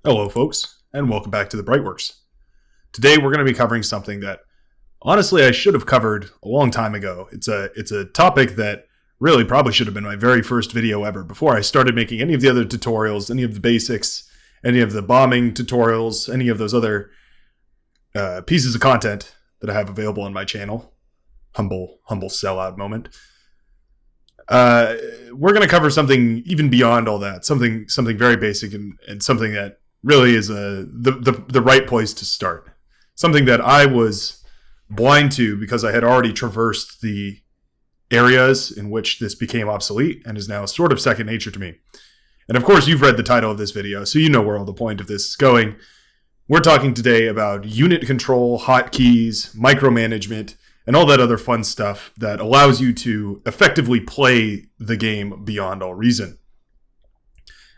Hello, folks, and welcome back to the Brightworks. Today, we're going to be covering something that, honestly, I should have covered a long time ago. It's a topic that really probably should have been my very first video ever before I started making any of the other tutorials, any of the basics, any of the bombing tutorials, any of those other pieces of content that I have available on my channel. Humble sellout moment. We're going to cover something even beyond all that, something very basic and something that really is the right place to start. Something that I was blind to because I had already traversed the areas in which this became obsolete and is now sort of second nature to me. And of course, you've read the title of this video, so you know where all the point of this is going. We're talking today about unit control, hotkeys, micromanagement, and all that other fun stuff that allows you to effectively play the game beyond all reason.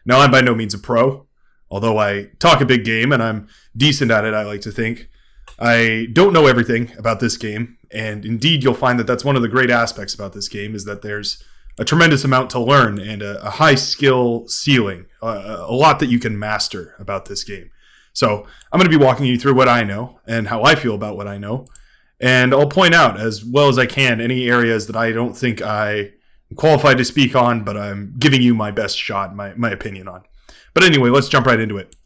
Now, I'm by no means a pro. Although I talk a big game and I'm decent at it, I like to think. I don't know everything about this game, and indeed you'll find that that's one of the great aspects about this game is that there's a tremendous amount to learn and a high skill ceiling, a lot that you can master about this game. So I'm going to be walking you through what I know and how I feel about what I know, and I'll point out as well as I can any areas that I don't think I'm qualified to speak on, but I'm giving you my best shot, my opinion on. But anyway, let's jump right into it.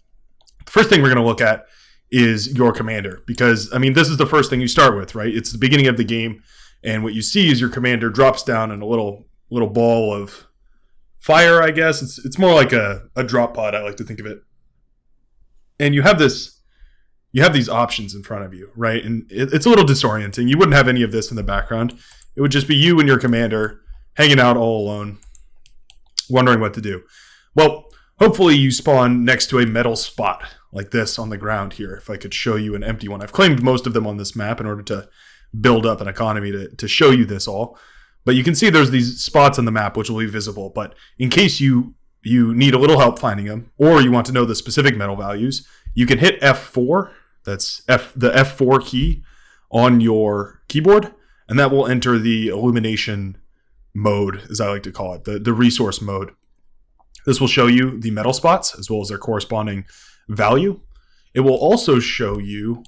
The first thing we're going to look at is your commander, because, I mean, this is the first thing you start with, right? It's the beginning of the game, and what you see is your commander drops down in a little ball of fire, I guess. It's more like a drop pod, I like to think of it. And you have these options in front of you, right? And it's a little disorienting. You wouldn't have any of this in the background. It would just be you and your commander hanging out all alone, wondering what to do. Well, hopefully you spawn next to a metal spot like this on the ground here. If I could show you an empty one. I've claimed most of them on this map in order to build up an economy to show you this all. But you can see there's these spots on the map which will be visible. But in case you need a little help finding them, or you want to know the specific metal values, you can hit F4. That's the F4 key on your keyboard. And that will enter the illumination mode, as I like to call it, the resource mode. This will show you the metal spots as well as their corresponding value. It will also show you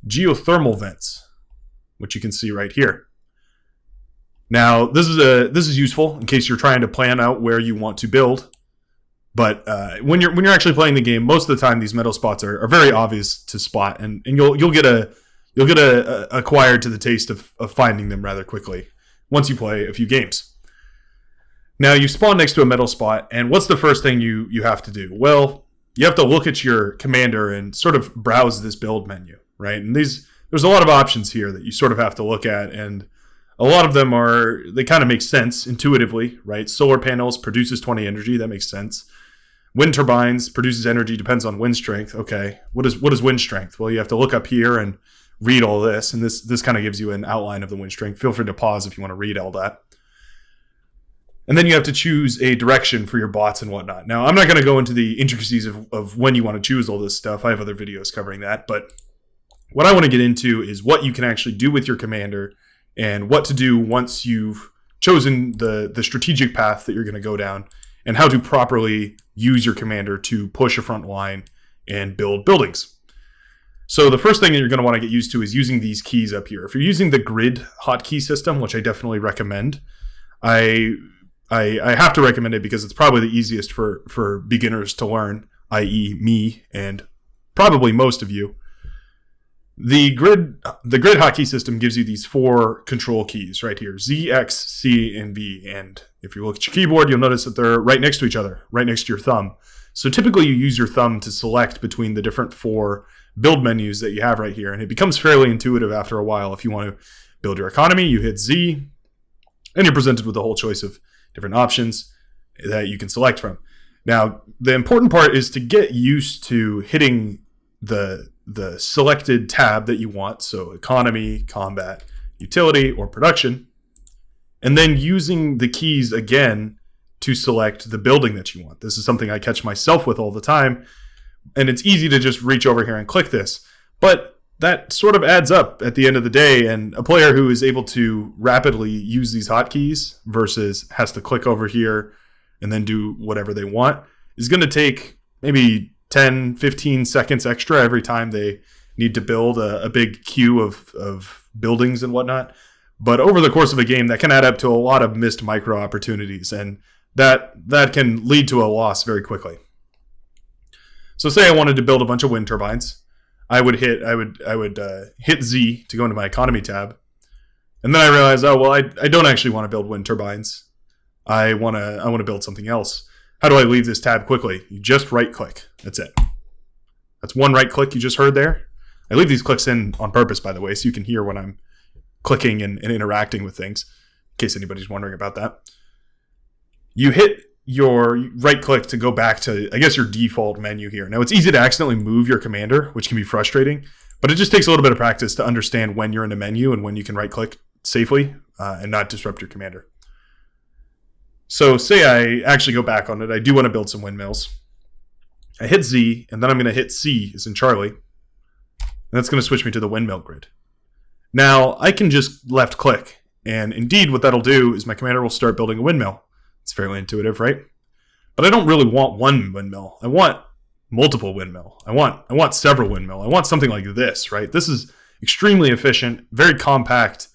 geothermal vents, which you can see right here. Now, this is useful in case you're trying to plan out where you want to build. But when you're actually playing the game, most of the time these metal spots are very obvious to spot, and you'll get acquired to the taste of finding them rather quickly once you play a few games. Now, you spawn next to a metal spot, and what's the first thing you have to do? Well, you have to look at your commander and sort of browse this build menu, right? And there's a lot of options here that you sort of have to look at, and a lot of them they kind of make sense intuitively, right? Solar panels produces 20 energy, that makes sense. Wind turbines produces energy, depends on wind strength. Okay, what is wind strength? Well, you have to look up here and read all this, and this kind of gives you an outline of the wind strength. Feel free to pause if you want to read all that. And then you have to choose a direction for your bots and whatnot. Now, I'm not going to go into the intricacies of when you want to choose all this stuff. I have other videos covering that. But what I want to get into is what you can actually do with your commander and what to do once you've chosen the strategic path that you're going to go down and how to properly use your commander to push a front line and build buildings. So the first thing that you're going to want to get used to is using these keys up here. If you're using the grid hotkey system, which I definitely recommend, I have to recommend it because it's probably the easiest for beginners to learn, i.e. me and probably most of you. The grid hotkey system gives you these 4 control keys right here, Z, X, C, and V. And if you look at your keyboard, you'll notice that they're right next to each other, right next to your thumb. So typically you use your thumb to select between the different 4 build menus that you have right here. And it becomes fairly intuitive after a while. If you want to build your economy, you hit Z, and you're presented with a whole choice of different options that you can select from. Now, the important part is to get used to hitting the selected tab that you want, so economy, combat, utility, or production, and then using the keys again to select the building that you want. This is something I catch myself with all the time, and it's easy to just reach over here and click this, but that sort of adds up at the end of the day, and a player who is able to rapidly use these hotkeys versus has to click over here and then do whatever they want is going to take maybe 10, 15 seconds extra every time they need to build a big queue of buildings and whatnot. But over the course of a game, that can add up to a lot of missed micro opportunities, and that can lead to a loss very quickly. So say I wanted to build a bunch of wind turbines. I would hit Z to go into my economy tab. And then I realized, I don't actually want to build wind turbines. I want to build something else. How do I leave this tab quickly? You just right click. That's it. That's one right click you just heard there. I leave these clicks in on purpose, by the way, so you can hear when I'm clicking and interacting with things, in case anybody's wondering about that. You hit your right click to go back to, I guess, your default menu here. Now, it's easy to accidentally move your commander, which can be frustrating, but it just takes a little bit of practice to understand when you're in a menu and when you can right click safely and not disrupt your commander. So say I actually go back on it. I do want to build some windmills. I hit Z, and then I'm going to hit C, as in Charlie. And that's going to switch me to the windmill grid. Now, I can just left click. And indeed, what that'll do is my commander will start building a windmill. It's fairly intuitive, right? But I don't really want one windmill. I want multiple windmill. I want several windmill. I want something like this, right? This is extremely efficient, very compact,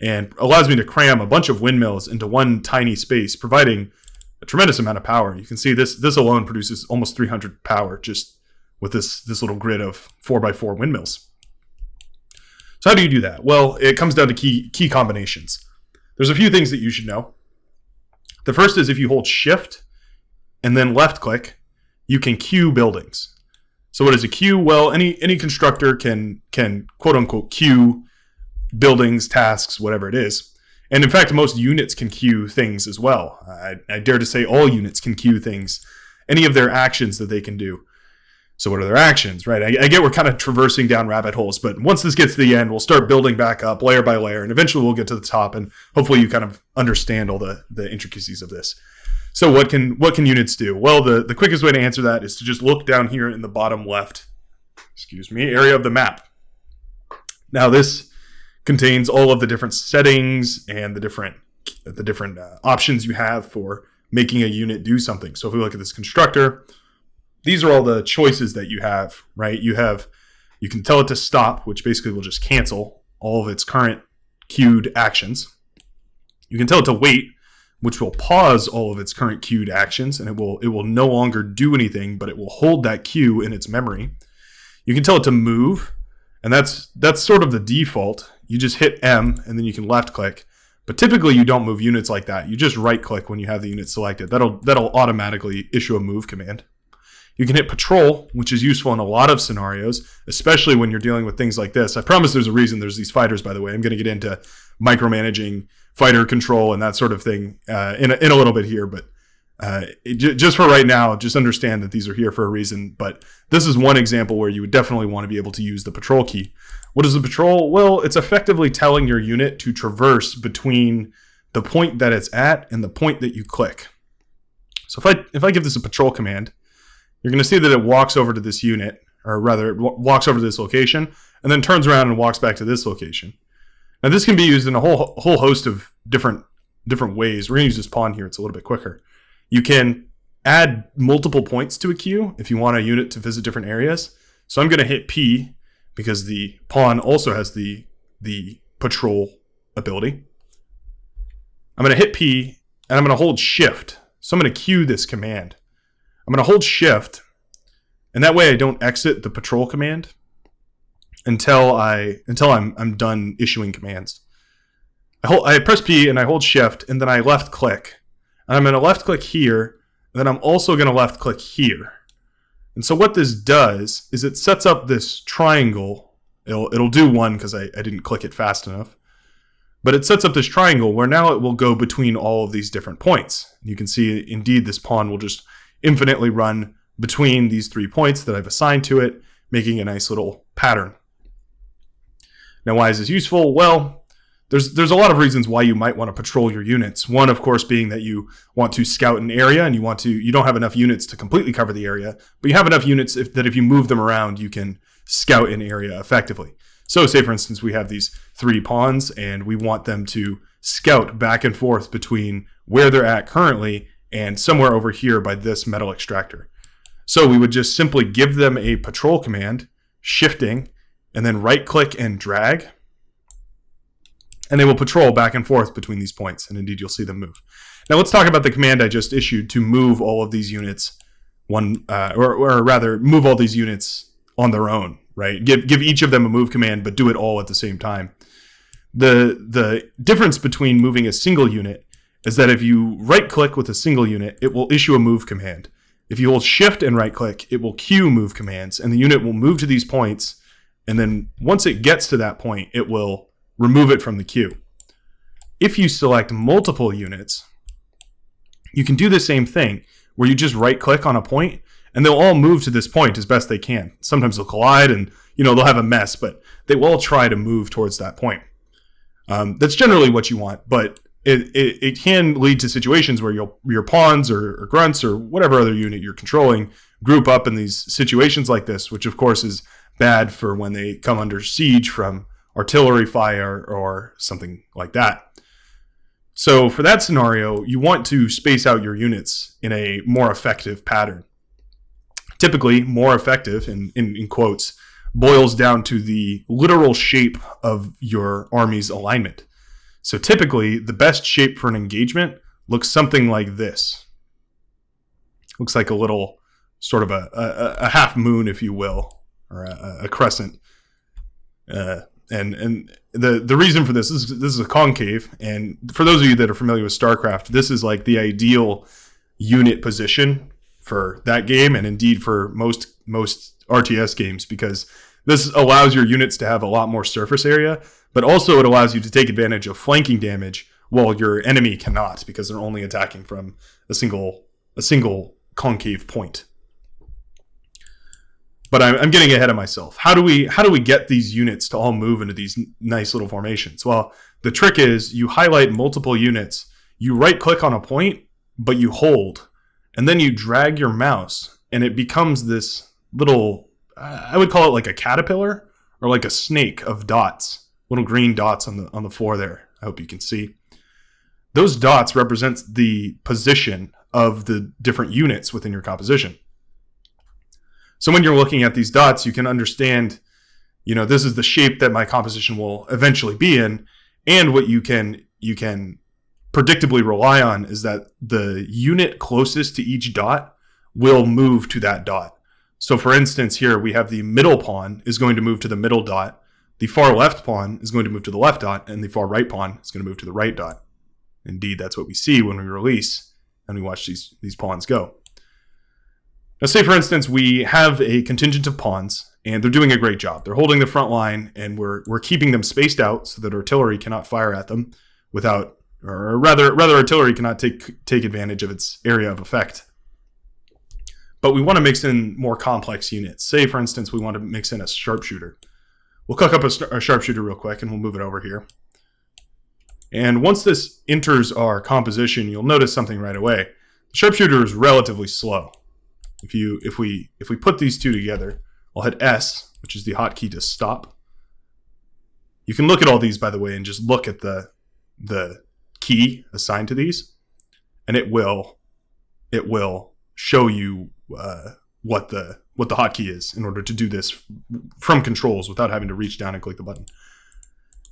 and allows me to cram a bunch of windmills into one tiny space, providing a tremendous amount of power. You can see this alone produces almost 300 power just with this little grid of 4x4 windmills. So how do you do that? Well, it comes down to key combinations. There's a few things that you should know. The first is if you hold Shift and then left click, you can queue buildings. So what is a queue? Well, any constructor can quote unquote queue buildings, tasks, whatever it is. And in fact, most units can queue things as well. I dare to say all units can queue things, any of their actions that they can do. So what are their actions, right? I get we're kind of traversing down rabbit holes, but once this gets to the end, we'll start building back up layer by layer, and eventually we'll get to the top, and hopefully you kind of understand all the intricacies of this. So what can units do? Well, the quickest way to answer that is to just look down here in the bottom left, area of the map. Now this contains all of the different settings and the different options you have for making a unit do something. So if we look at this constructor, these are all the choices that you have, right? You can tell it to stop, which basically will just cancel all of its current queued actions. You can tell it to wait, which will pause all of its current queued actions, and it will no longer do anything, but it will hold that queue in its memory. You can tell it to move, and that's sort of the default. You just hit M, and then you can left click. But typically you don't move units like that. You just right click when you have the unit selected. That'll automatically issue a move command. You can hit patrol, which is useful in a lot of scenarios, especially when you're dealing with things like this. I promise there's a reason there's these fighters, by the way. I'm going to get into micromanaging fighter control and that sort of thing in a little bit here. But just for right now, just understand that these are here for a reason. But this is one example where you would definitely want to be able to use the patrol key. What is the patrol? Well, it's effectively telling your unit to traverse between the point that it's at and the point that you click. So if I give this a patrol command, you're going to see that it walks over to this unit, or rather, it walks over to this location, and then turns around and walks back to this location. Now, this can be used in a whole host of different ways. We're going to use this pawn here. It's a little bit quicker. You can add multiple points to a queue if you want a unit to visit different areas. So I'm going to hit P because the pawn also has the patrol ability. I'm going to hit P, and I'm going to hold Shift. So I'm going to queue this command. I'm going to hold Shift, and that way I don't exit the patrol command until I'm done issuing commands. I press P and I hold Shift, and then I left click. And I'm going to left click here, and then I'm also going to left click here. And so what this does is it sets up this triangle. It'll do one because I didn't click it fast enough. But it sets up this triangle where now it will go between all of these different points. You can see, indeed, this pawn will just infinitely run between these 3 points that I've assigned to it, making a nice little pattern. Now, why is this useful? Well, there's a lot of reasons why you might want to patrol your units. One, of course, being that you want to scout an area and you don't have enough units to completely cover the area, but you have enough units that if you move them around, you can scout an area effectively. So say, for instance, we have these 3 pawns and we want them to scout back and forth between where they're at currently and somewhere over here by this metal extractor. So we would just simply give them a patrol command, shifting, and then right-click and drag, and they will patrol back and forth between these points, and indeed you'll see them move. Now let's talk about the command I just issued to move all of these units, or rather move all these units on their own, right? Give each of them a move command, but do it all at the same time. The difference between moving a single unit is that if you right-click with a single unit, it will issue a move command. If you hold shift and right-click, it will queue move commands, and the unit will move to these points, and then once it gets to that point, it will remove it from the queue. If you select multiple units, you can do the same thing, where you just right-click on a point, and they'll all move to this point as best they can. Sometimes they'll collide, and they'll have a mess, but they will all try to move towards that point. That's generally what you want, but it can lead to situations where your pawns or grunts or whatever other unit you're controlling group up in these situations like this, which of course is bad for when they come under siege from artillery fire or something like that. So for that scenario, you want to space out your units in a more effective pattern. Typically, more effective, in quotes, boils down to the literal shape of your army's alignment. So typically, the best shape for an engagement looks something like this. Looks like a little sort of a half moon, if you will, or a crescent. And the reason for this is a concave, and for those of you that are familiar with StarCraft, this is like the ideal unit position for that game, and indeed for most RTS games, because this allows your units to have a lot more surface area, but also it allows you to take advantage of flanking damage while your enemy cannot, because they're only attacking from a single concave point. But I'm getting ahead of myself. How do we get these units to all move into these nice little formations? Well, the trick is you highlight multiple units, you right-click on a point, but you hold, and then you drag your mouse, and it becomes this little, I would call it like a caterpillar or like a snake of dots, little green dots on the floor there. I hope you can see. Those dots represent the position of the different units within your composition. So when you're looking at these dots, you can understand, this is the shape that my composition will eventually be in, and what you can predictably rely on is that the unit closest to each dot will move to that dot. So for instance, here we have the middle pawn is going to move to the middle dot, the far left pawn is going to move to the left dot, and the far right pawn is going to move to the right dot. Indeed, that's what we see when we release and we watch these pawns go. Now say, for instance, we have a contingent of pawns, and they're doing a great job. They're holding the front line, and we're keeping them spaced out so that artillery cannot fire at them without, or rather artillery cannot take advantage of its area of effect. But we want to mix in more complex units. Say, for instance, we want to mix in a sharpshooter. We'll cook up a sharpshooter real quick, and we'll move it over here. And once this enters our composition, you'll notice something right away. The sharpshooter is relatively slow. If we put these two together, I'll hit S, which is the hotkey to stop. You can look at all these, by the way, and just look at the key assigned to these, and it will show you what the hotkey is in order to do this from controls without having to reach down and click the button.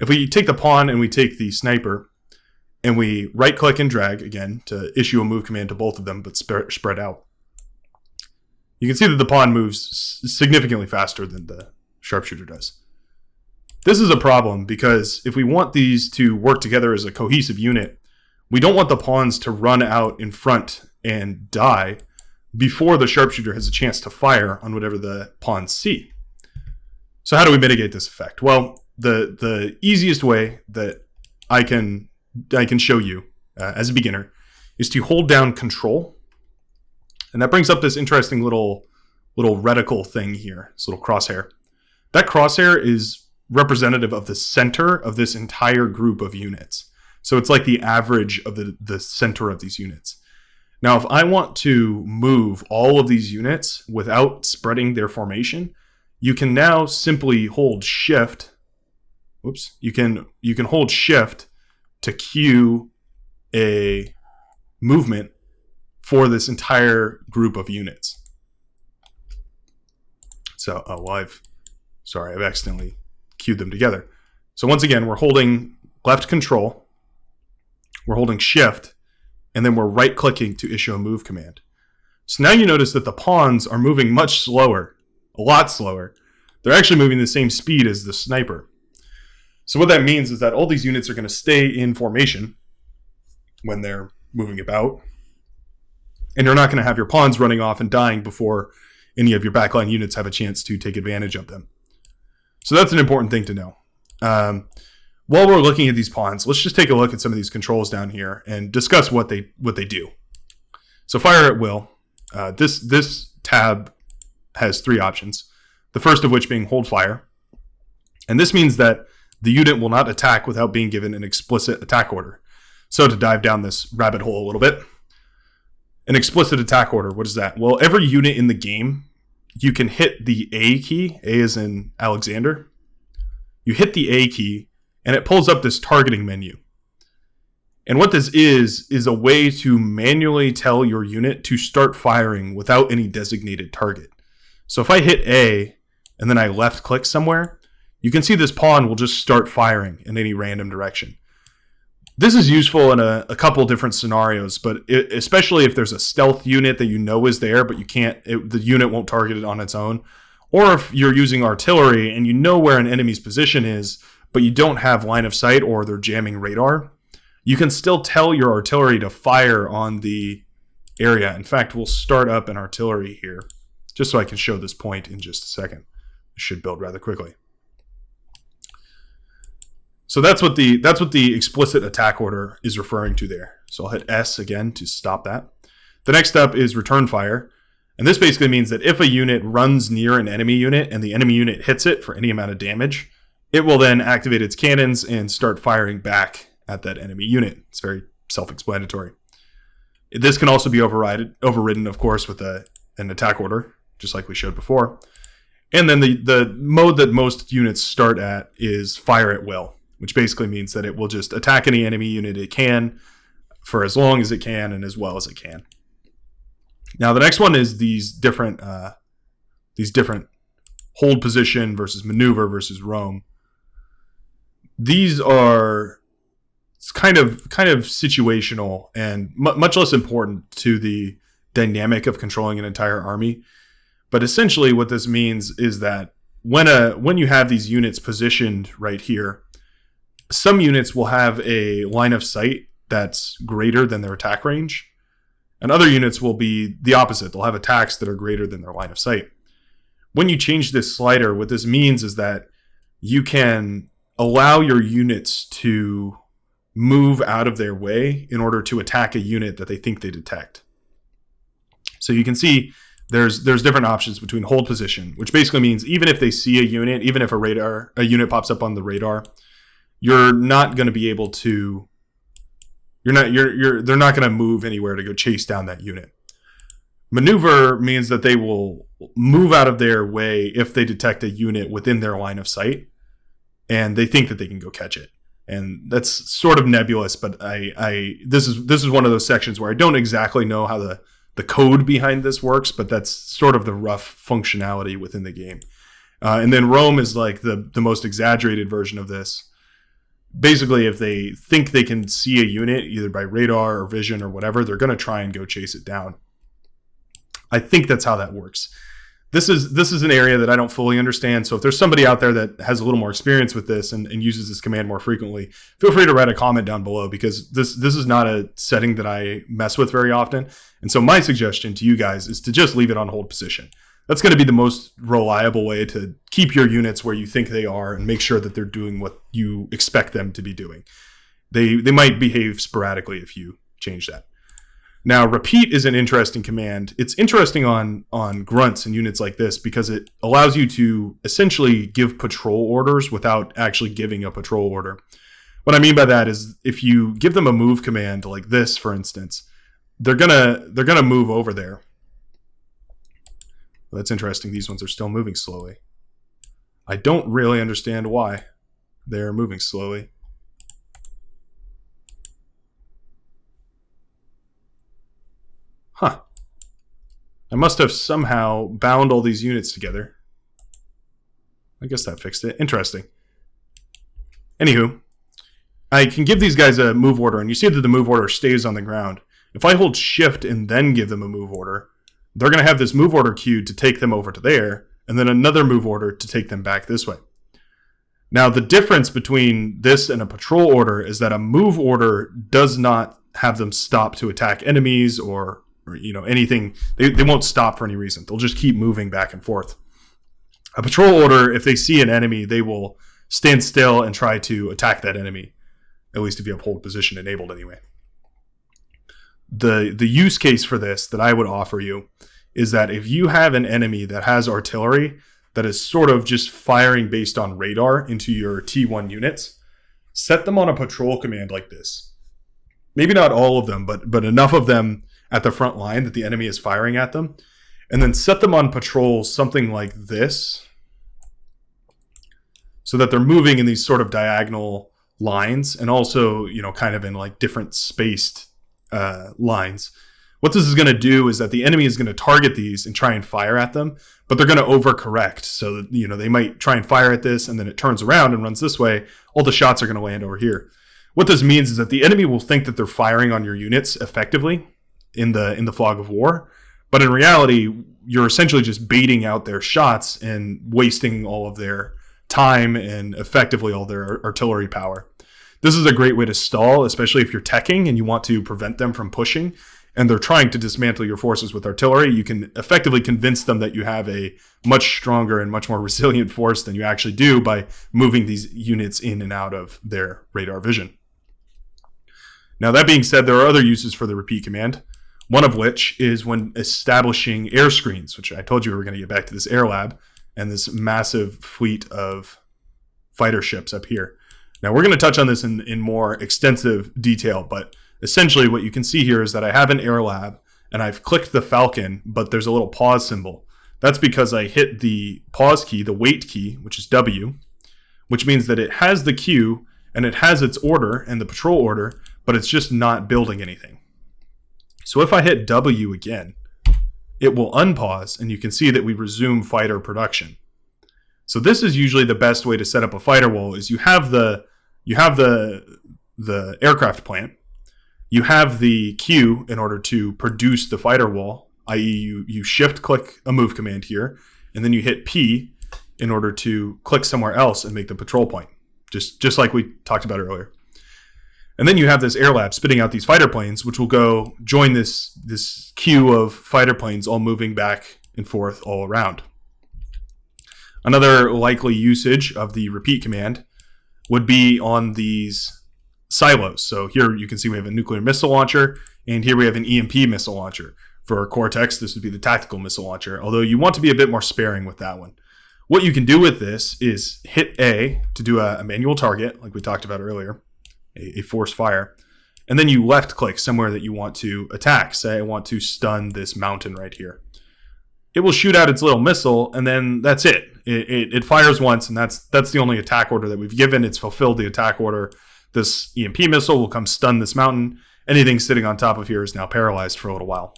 If we take the pawn and we take the sniper and we right click and drag again to issue a move command to both of them but spread out, you can see that the pawn moves significantly faster than the sharpshooter does. This is a problem because if we want these to work together as a cohesive unit, we don't want the pawns to run out in front and die before the sharpshooter has a chance to fire on whatever the pawns see. So how do we mitigate this effect? Well, the easiest way that I can show you as a beginner is to hold down Control, and that brings up this interesting little reticle thing here, this little crosshair. That crosshair is representative of the center of this entire group of units. So it's like the average of the center of these units. Now, if I want to move all of these units without spreading their formation, you can now simply hold Shift. Whoops. You can hold Shift to cue a movement for this entire group of units. So, I've accidentally queued them together. So once again, we're holding left control, we're holding shift, and then we're right clicking to issue a move command. So now you notice that the pawns are moving much slower, a lot slower. They're actually moving the same speed as the sniper. So what that means is that all these units are going to stay in formation when they're moving about. And you're not going to have your pawns running off and dying before any of your backline units have a chance to take advantage of them. So that's an important thing to know. While we're looking at these pawns, let's just take a look at some of these controls down here and discuss what they do. So fire at will. This tab has 3 options. The first of which being hold fire. And this means that the unit will not attack without being given an explicit attack order. So to dive down this rabbit hole a little bit, an explicit attack order, what is that? Well, every unit in the game, you can hit the A key, A as in Alexander. You hit the A key, and it pulls up this targeting menu. And what this is a way to manually tell your unit to start firing without any designated target. So if I hit A, and then I left click somewhere, you can see this pawn will just start firing in any random direction. This is useful in a couple different scenarios, but especially if there's a stealth unit that you know is there, but the unit won't target it on its own. Or if you're using artillery and you know where an enemy's position is, but you don't have line of sight or they're jamming radar, you can still tell your artillery to fire on the area. In fact, we'll start up an artillery here, just so I can show this point in just a second. It should build rather quickly. So that's what the explicit attack order is referring to there. So I'll hit S again to stop that. The next up is return fire. And this basically means that if a unit runs near an enemy unit and the enemy unit hits it for any amount of damage, it will then activate its cannons and start firing back at that enemy unit. It's very self-explanatory. This can also be overridden, of course, with an attack order, just like we showed before. And then the mode that most units start at is fire at will, which basically means that it will just attack any enemy unit it can for as long as it can and as well as it can. Now the next one is these different hold position versus maneuver versus roam. These are kind of situational and much less important to the dynamic of controlling an entire army. But essentially what this means is that when you have these units positioned right here, some units will have a line of sight that's greater than their attack range, and other units will be the opposite. They'll have attacks that are greater than their line of sight. When you change this slider, what this means is that you can allow your units to move out of their way in order to attack a unit that they think they detect. So you can see there's different options between hold position, which basically means even if they see a unit, even if a unit pops up on the radar, you're not going to be able to they're not going to move anywhere to go chase down that unit. Maneuver means that they will move out of their way if they detect a unit within their line of sight and they think that they can go catch it. And that's sort of nebulous, but this is one of those sections where I don't exactly know how the code behind this works, but that's sort of the rough functionality within the game. And then roam is like the most exaggerated version of this. Basically, if they think they can see a unit, either by radar or vision or whatever, they're going to try and go chase it down. I think that's how that works. This is an area that I don't fully understand, so if there's somebody out there that has a little more experience with this and uses this command more frequently, feel free to write a comment down below, because this is not a setting that I mess with very often. And so my suggestion to you guys is to just leave it on hold position. That's going to be the most reliable way to keep your units where you think they are and make sure that they're doing what you expect them to be doing. They might behave sporadically if you change that. Now, repeat is an interesting command. It's interesting on grunts and units like this because it allows you to essentially give patrol orders without actually giving a patrol order. What I mean by that is if you give them a move command like this, for instance, they're gonna move over there. Well, that's interesting. These ones are still moving slowly. I don't really understand why they're moving slowly. Huh. I must have somehow bound all these units together. I guess that fixed it. Interesting. Anywho, I can give these guys a move order, and you see that the move order stays on the ground. If I hold shift and then give them a move order, they're going to have this move order queued to take them over to there, and then another move order to take them back this way. Now, the difference between this and a patrol order is that a move order does not have them stop to attack enemies or anything. They won't stop for any reason. They'll just keep moving back and forth. A patrol order, if they see an enemy, they will stand still and try to attack that enemy, at least if you have hold position enabled anyway. The use case for this that I would offer you is that if you have an enemy that has artillery that is sort of just firing based on radar into your T1 units, set them on a patrol command like this. Maybe not all of them, but enough of them at the front line that the enemy is firing at them. And then set them on patrol something like this, so that they're moving in these sort of diagonal lines, and also, kind of in like different spaced lines. What this is going to do is that the enemy is going to target these and try and fire at them, but they're going to overcorrect. So that, they might try and fire at this, and then it turns around and runs this way. All the shots are going to land over here. What this means is that the enemy will think that they're firing on your units effectively in the fog of war, but in reality, you're essentially just baiting out their shots and wasting all of their time and effectively all their artillery power. This is a great way to stall, especially if you're teching and you want to prevent them from pushing and they're trying to dismantle your forces with artillery. You can effectively convince them that you have a much stronger and much more resilient force than you actually do by moving these units in and out of their radar vision. Now, that being said, there are other uses for the repeat command, one of which is when establishing air screens, which I told you we were going to get back to this air lab and this massive fleet of fighter ships up here. Now, we're going to touch on this in more extensive detail, but essentially what you can see here is that I have an air lab and I've clicked the Falcon, but there's a little pause symbol. That's because I hit the pause key, the wait key, which is W, which means that it has the queue and it has its order and the patrol order, but it's just not building anything. So if I hit W again, it will unpause and you can see that we resume fighter production. So this is usually the best way to set up a fighter wall. Is you have the aircraft plant, you have the queue in order to produce the fighter wall, i.e. you shift click a move command here, and then you hit P in order to click somewhere else and make the patrol point, just like we talked about earlier. And then you have this air lab spitting out these fighter planes, which will go join this queue of fighter planes all moving back and forth all around. Another likely usage of the repeat command would be on these silos. So here you can see we have a nuclear missile launcher, and here we have an EMP missile launcher. For Cortex, this would be the tactical missile launcher, although you want to be a bit more sparing with that one. What you can do with this is hit A to do a manual target, like we talked about earlier, a force fire, and then you left click somewhere that you want to attack. Say I want to stun this mountain right here. It will shoot out its little missile, and then that's it. It fires once, and that's the only attack order that we've given. It's fulfilled the attack order. This EMP missile will come stun this mountain. Anything sitting on top of here is now paralyzed for a little while.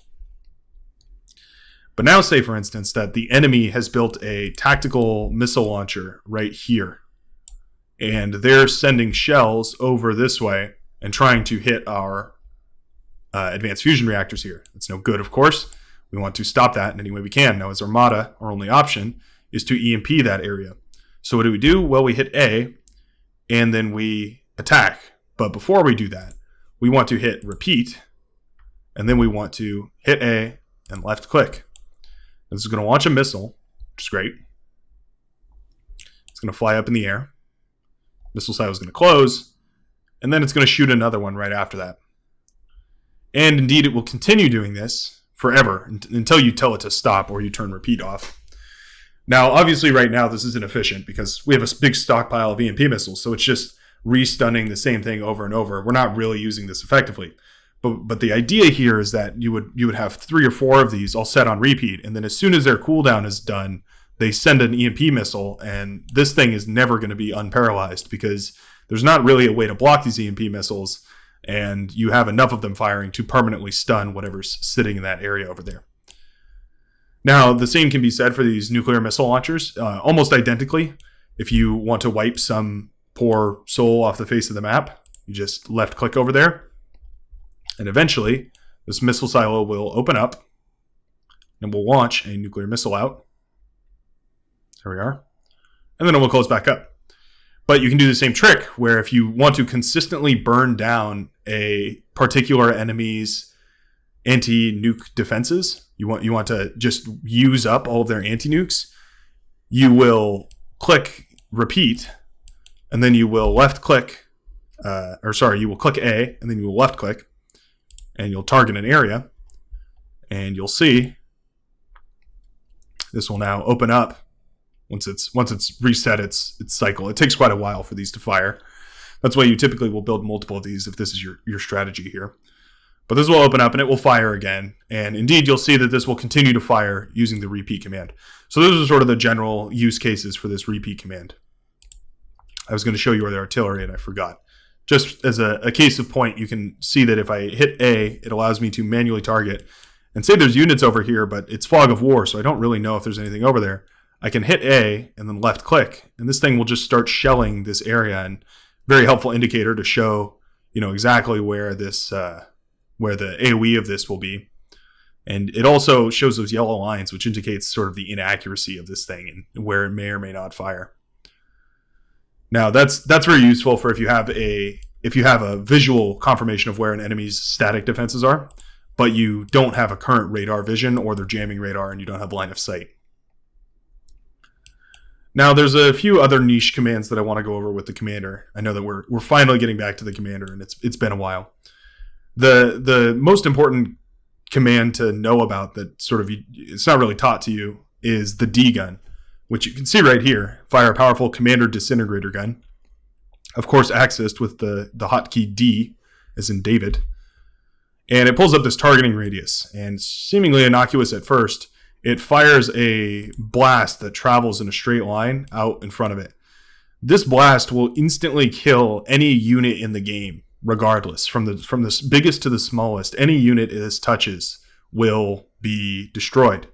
But now say, for instance, that the enemy has built a tactical missile launcher right here, and they're sending shells over this way and trying to hit our advanced fusion reactors here. That's no good, of course. We want to stop that in any way we can. Now, as Armada, our only option is to EMP that area. So what do we do? Well, we hit A, and then we attack. But before we do that, we want to hit repeat, and then we want to hit A and left click. This is going to launch a missile, which is great. It's going to fly up in the air. Missile silo is going to close, and then it's going to shoot another one right after that. And indeed, it will continue doing this forever until you tell it to stop or you turn repeat off. Now, obviously, right now, this isn't efficient because we have a big stockpile of EMP missiles, so it's just re-stunning the same thing over and over. We're not really using this effectively. But the idea here is that you would have 3 or 4 of these all set on repeat, and then as soon as their cooldown is done, they send an EMP missile, and this thing is never going to be unparalyzed because there's not really a way to block these EMP missiles, and you have enough of them firing to permanently stun whatever's sitting in that area over there. Now, the same can be said for these nuclear missile launchers, almost identically. If you want to wipe some poor soul off the face of the map, you just left click over there. And eventually, this missile silo will open up and we'll launch a nuclear missile out. There we are. And then it will close back up. But you can do the same trick where if you want to consistently burn down a particular enemy's anti-nuke defenses, you want to just use up all of their anti-nukes, you will click repeat, and then you will left click, you will click A, and then you will left click, and you'll target an area, and you'll see this will now open up once it's reset its cycle. It takes quite a while for these to fire. That's why you typically will build multiple of these if this is your strategy here. But this will open up and it will fire again. And indeed, you'll see that this will continue to fire using the repeat command. So those are sort of the general use cases for this repeat command. I was going to show you the artillery and I forgot. Just as a case of point, you can see that if I hit A, it allows me to manually target. And say there's units over here, but it's fog of war, so I don't really know if there's anything over there. I can hit A and then left click, and this thing will just start shelling this area. And very helpful indicator to show, exactly where this, where the AOE of this will be. And it also shows those yellow lines, which indicates sort of the inaccuracy of this thing and where it may or may not fire. Now that's very useful for if you have a visual confirmation of where an enemy's static defenses are, but you don't have a current radar vision or they're jamming radar and you don't have line of sight. Now there's a few other niche commands that I want to go over with the commander. I know that we're finally getting back to the commander and it's been a while. The most important command to know about that sort of it's not really taught to you is the D gun, which you can see right here. Fire a powerful commander disintegrator gun. Of course, accessed with the hotkey D, as in David. And it pulls up this targeting radius. And seemingly innocuous at first, it fires a blast that travels in a straight line out in front of it. This blast will instantly kill any unit in the game, regardless. From the biggest to the smallest, any unit this touches will be destroyed.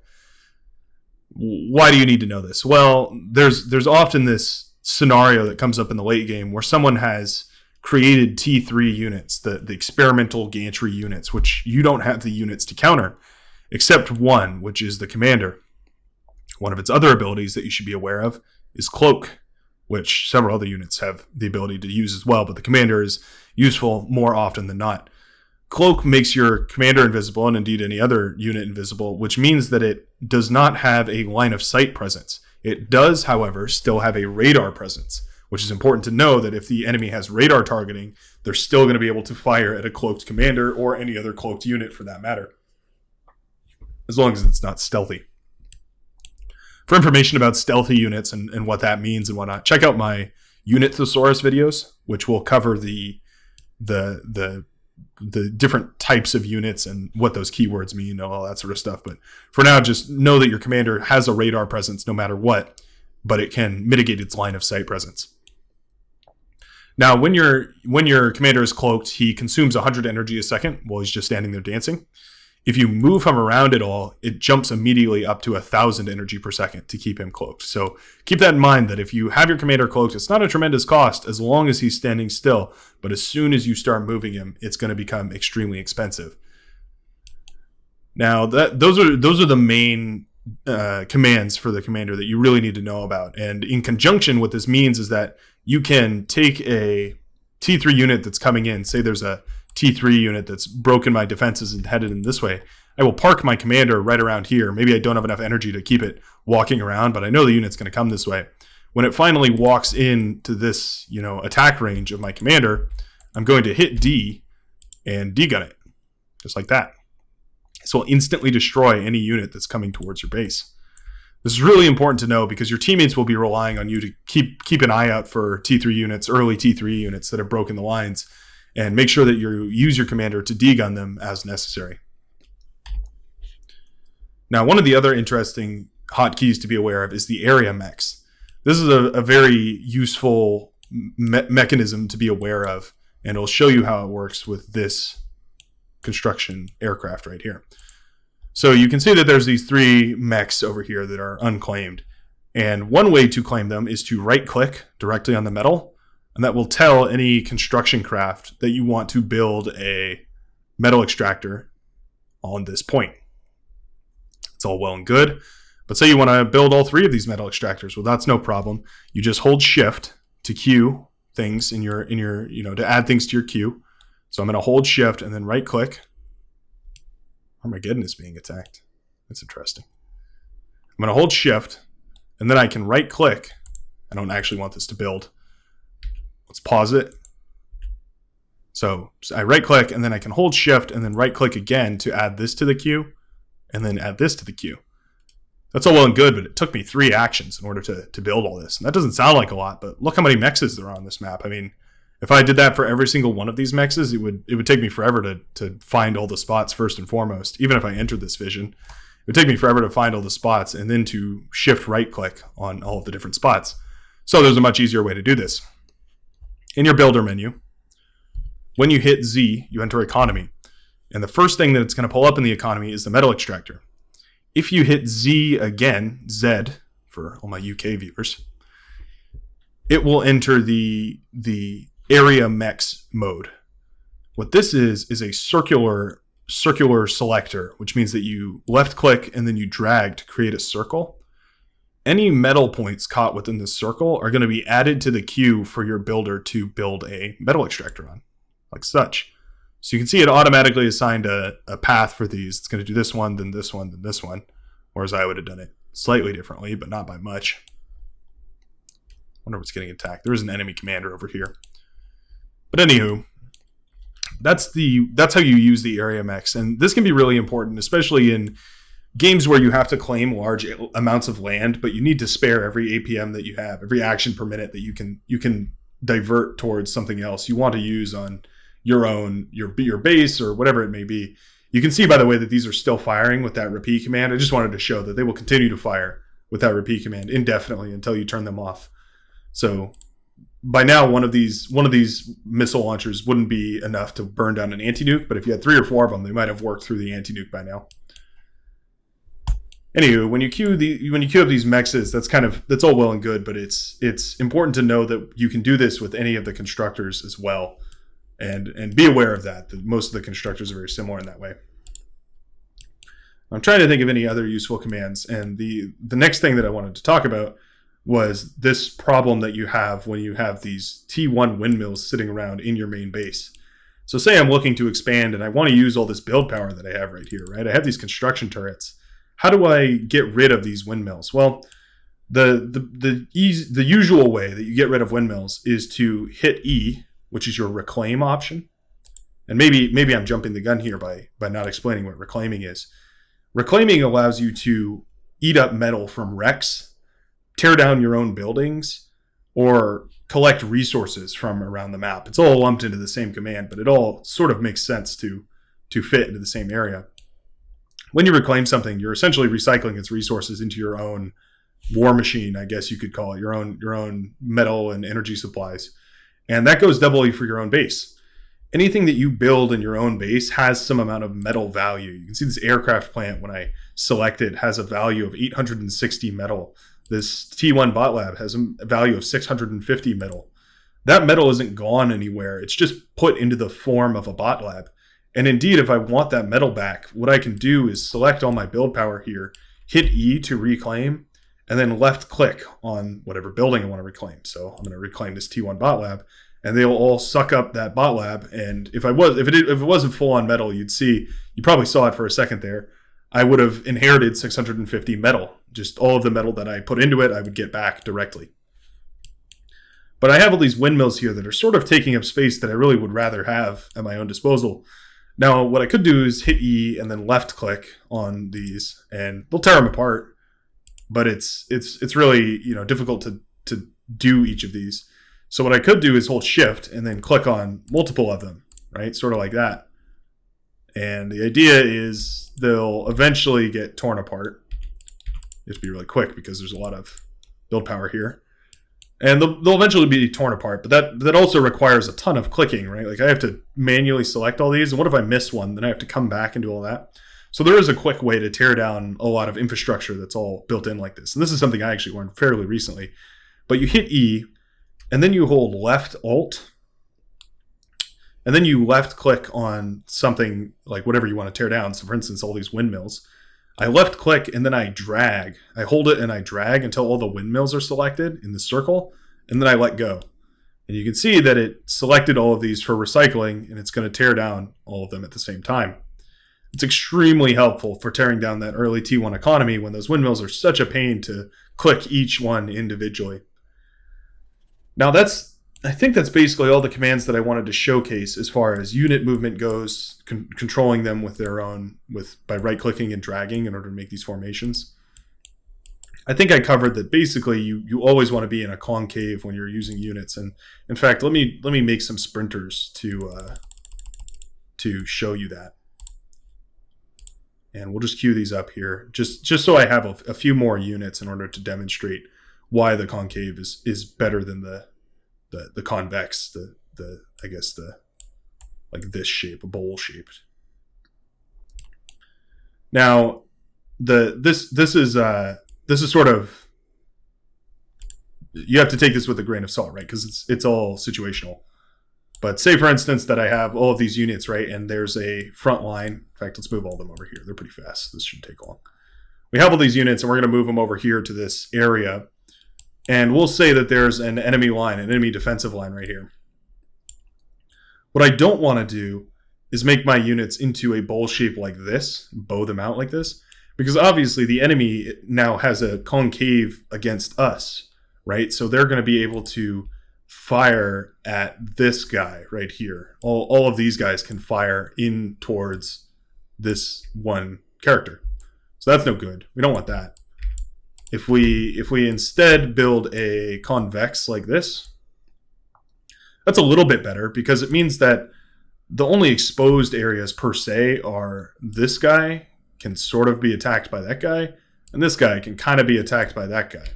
Why do you need to know this? Well, there's often this scenario that comes up in the late game where someone has created T3 units, the experimental gantry units, which you don't have the units to counter, except one, which is the commander. One of its other abilities that you should be aware of is Cloak, which several other units have the ability to use as well, but the commander is useful more often than not. Cloak makes your commander invisible, and indeed any other unit invisible, which means that it does not have a line of sight presence. It does, however, still have a radar presence, which is important to know that if the enemy has radar targeting, they're still going to be able to fire at a cloaked commander or any other cloaked unit for that matter, as long as it's not stealthy. For information about stealthy units and what that means and whatnot, check out my unit thesaurus videos, which will cover the different types of units and what those keywords mean and all that sort of stuff. But for now, just know that your commander has a radar presence no matter what, but it can mitigate its line of sight presence. Now, when your commander is cloaked, he consumes 100 energy a second while he's just standing there dancing. If you move him around at all, it jumps immediately up to 1,000 energy per second to keep him cloaked. So keep that in mind that if you have your commander cloaked, it's not a tremendous cost as long as he's standing still. But as soon as you start moving him, it's going to become extremely expensive. Now, those are the main commands for the commander that you really need to know about. And in conjunction, what this means is that you can take a T3 unit that's coming in. Say there's a T3 unit that's broken my defenses and headed in this way. I will park my commander right around here. Maybe I don't have enough energy to keep it walking around, but I know the unit's going to come this way. When it finally walks into this, attack range of my commander, I'm going to hit D and D-gun it, just like that. This will instantly destroy any unit that's coming towards your base. This is really important to know because your teammates will be relying on you to keep an eye out for T3 units, early T3 units that have broken the lines, and make sure that you use your commander to D-gun them as necessary. Now, one of the other interesting hotkeys to be aware of is the area mechs. This is a very useful mechanism to be aware of, and it'll show you how it works with this construction aircraft right here. So you can see that there's these 3 mechs over here that are unclaimed. And one way to claim them is to right click directly on the metal, and that will tell any construction craft that you want to build a metal extractor on this point. It's all well and good, but say you want to build all 3 of these metal extractors. Well, that's no problem. You just hold shift to queue things in your, to add things to your queue. So I'm going to hold shift and then right click. Armageddon is being attacked. That's interesting. I'm going to hold shift and then I can right click. I don't actually want this to build. Let's pause it. So I right click and then I can hold shift and then right click again to add this to the queue and then add this to the queue. That's all well and good, but it took me 3 actions in order to build all this. And that doesn't sound like a lot, but look how many mexes there are on this map. I mean, if I did that for every single one of these mexes, it would take me forever to find all the spots first and foremost. Even if I entered this vision, it would take me forever to find all the spots and then to shift right click on all of the different spots. So there's a much easier way to do this. In your builder menu, when you hit Z, you enter economy. And the first thing that it's going to pull up in the economy is the metal extractor. If you hit Z again, Z for all my UK viewers, it will enter the area mex mode. What this is a circular selector, which means that you left click and then you drag to create a circle. Any metal points caught within the circle are going to be added to the queue for your builder to build a metal extractor on, like such. So you can see it automatically assigned a path for these. It's going to do this one, then this one, then this one. Whereas I would have done it slightly differently, but not by much. Wonder what's getting attacked. There is an enemy commander over here. But anywho, that's how you use the area mex. And this can be really important, especially in games where you have to claim large amounts of land, but you need to spare every APM that you have, every action per minute that you can divert towards something else you want to use on your base or whatever it may be. You can see, by the way, that these are still firing with that repeat command. I just wanted to show that they will continue to fire with that repeat command indefinitely until you turn them off. So by now, one of these missile launchers wouldn't be enough to burn down an anti-nuke, but if you had 3 or 4 of them, they might have worked through the anti-nuke by now. Anywho, when you queue up these mexes, that's all well and good, but it's important to know that you can do this with any of the constructors as well. And be aware of that most of the constructors are very similar in that way. I'm trying to think of any other useful commands, and the next thing that I wanted to talk about was this problem that you have when you have these T1 windmills sitting around in your main base. So say I'm looking to expand and I want to use all this build power that I have right here, right? I have these construction turrets. How do I get rid of these windmills? Well, the usual way that you get rid of windmills is to hit E, which is your reclaim option. And maybe I'm jumping the gun here by not explaining what reclaiming is. Reclaiming allows you to eat up metal from wrecks, tear down your own buildings, or collect resources from around the map. It's all lumped into the same command, but it all sort of makes sense to fit into the same area. When you reclaim something, you're essentially recycling its resources into your own war machine, I guess you could call it, your own metal and energy supplies. And that goes doubly for your own base. Anything that you build in your own base has some amount of metal value. You can see this aircraft plant, when I select it, has a value of 860 metal. This T1 bot lab has a value of 650 metal. That metal isn't gone anywhere. It's just put into the form of a bot lab. And indeed, if I want that metal back, what I can do is select all my build power here, hit E to reclaim, and then left click on whatever building I want to reclaim. So I'm going to reclaim this T1 bot lab, and they'll all suck up that bot lab. And if it wasn't full on metal, you probably saw it for a second there. I would have inherited 650 metal. Just all of the metal that I put into it, I would get back directly. But I have all these windmills here that are sort of taking up space that I really would rather have at my own disposal. Now, what I could do is hit E and then left click on these, and they'll tear them apart. But it's really difficult to do each of these. So what I could do is hold shift and then click on multiple of them, right? Sort of like that. And the idea is they'll eventually get torn apart. You have to be really quick because there's a lot of build power here. And they'll eventually be torn apart, but that also requires a ton of clicking, right? Like I have to manually select all these, and what if I miss one? Then I have to come back and do all that. So there is a quick way to tear down a lot of infrastructure that's all built in like this. And this is something I actually learned fairly recently. But you hit E, and then you hold left Alt, and then you left click on something like whatever you want to tear down. So for instance, all these windmills. I left click and then I drag. I hold it and I drag until all the windmills are selected in the circle, and then I let go. And you can see that it selected all of these for recycling, and it's going to tear down all of them at the same time. It's extremely helpful for tearing down that early T1 economy when those windmills are such a pain to click each one individually. Now I think that's basically all the commands that I wanted to showcase as far as unit movement goes, controlling them with their own, by right-clicking and dragging in order to make these formations. I think I covered that basically you always want to be in a concave when you're using units. And in fact, let me make some sprinters to show you that. And we'll just queue these up here, just so I have a few more units in order to demonstrate why the concave is better than the convex, I guess like this shape, a bowl shaped. Now, this is sort of, you have to take this with a grain of salt, right? Because it's all situational. But say, for instance, that I have all of these units, right? And there's a front line. In fact, let's move all of them over here. They're pretty fast. This shouldn't take long. We have all these units, and we're going to move them over here to this area. And we'll say that there's an enemy line, an enemy defensive line right here. What I don't want to do is make my units into a bowl shape like this, bow them out like this, because obviously the enemy now has a concave against us, right? So they're going to be able to fire at this guy right here. All of these guys can fire in towards this one character. So that's no good. We don't want that. If we instead build a convex like this, that's a little bit better because it means that the only exposed areas per se are this guy can sort of be attacked by that guy, and this guy can kind of be attacked by that guy.